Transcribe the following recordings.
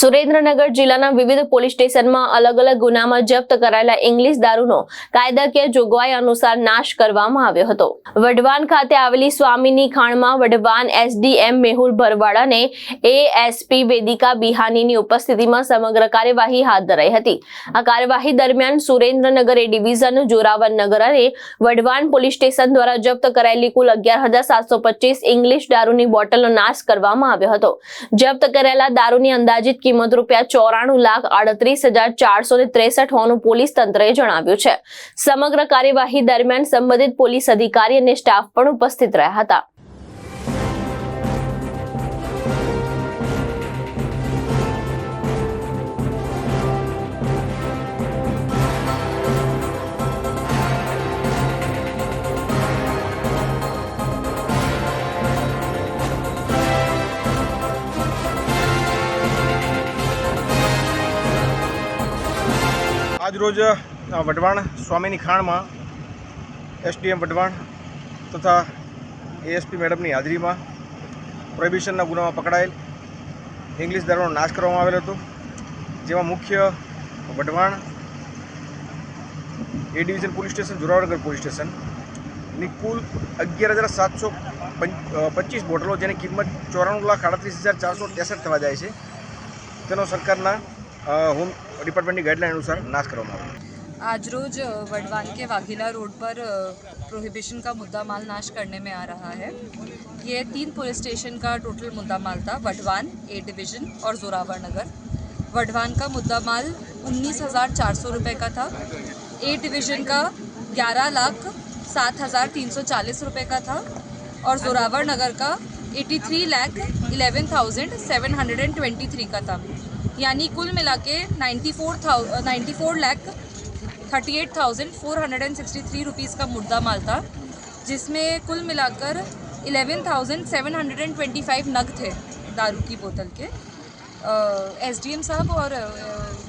સુરેન્દ્રનગર જિલ્લાના વિવિધ પોલીસ સ્ટેશનમાં અલગ અલગ ગુનામાં જપ્ત કરાયેલા ઇંગ્લિશ દારૂનો કાયદાકીય જોગવાઈ અનુસાર નાશ કરવામાં આવ્યો હતો। વઢવાણ ખાતે આવેલી સ્વામીની ખાણમાં વઢવાણ એસડીએમ મેહુલ ભરવાડ અને એએસપી વેદિકા બિહાનીની ઉપસ્થિતિમાં સમગ્ર કાર્યવાહી હાથ ધરાઈ હતી। આ કાર્યવાહી દરમિયાન સુરેન્દ્રનગર એ ડિવિઝન, જોરાવરનગર અને વઢવાણ પોલીસ સ્ટેશન દ્વારા જપ્ત કરાયેલી કુલ 11,725 ઇંગ્લિશ દારૂની બોટલનો નાશ કરવામાં આવ્યો હતો। જપ્ત કરાયેલા દારૂની અંદાજિત કિંમત ₹94,38,463 હોવાનું પોલીસ તંત્રએ જણાવ્યું છે। સમગ્ર કાર્યવાહી દરમિયાન સંબંધિત પોલીસ અધિકારી અને સ્ટાફ પણ ઉપસ્થિત રહ્યા હતા। आज रोज वढवाण स्वामीनी खाण में एसडीएम वढवाण तथा एएसपी मैडम की हाजरी में प्रोहिबिशन गुना में पकड़ाયેલ इंग्लिश दारूનો नाश કરવામાં આવેલો હતો। જેમાં મુખ્ય Wadhwan A division police station, Zoravarnagar police station ની કુલ 11,725 બોટલો જેની કિંમત 94,38,463 થવા જાય છે તેનો સરકારના होम डिपार्टमेंट की गाइडलाइन अनुसार नाश करवाना। आज रोज वढवाण के वाघेला रोड पर प्रोहिबिशन का मुद्दा माल नाश करने में आ रहा है। ये 3 पुलिस स्टेशन का टोटल मुद्दा माल था, वढवाण, ए डिवीज़न और जोरावरनगर। वढवाण का मुद्दा माल 19,400 रुपये का था, ए डिवीज़न का 11,07,340 रुपये का था और जोरावरनगर का 83,11,723 का था। यानी कुल मिला के 94,38,463 रुपीज़ का मुद्दा माल था, जिसमें कुल मिलाकर 11,725 नग थे दारू की बोतल के। एसडीएम साहब और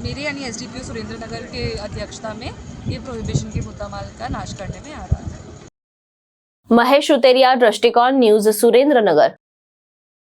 मेरे यानी एसडीपीओ सुरेंद्रनगर के अध्यक्षता में ये प्रोहिबिशन के मुद्दा माल का नाश करने में आ रहा है। महेश उतेरिया, दृष्टिकोण न्यूज़, सुरेंद्रनगर।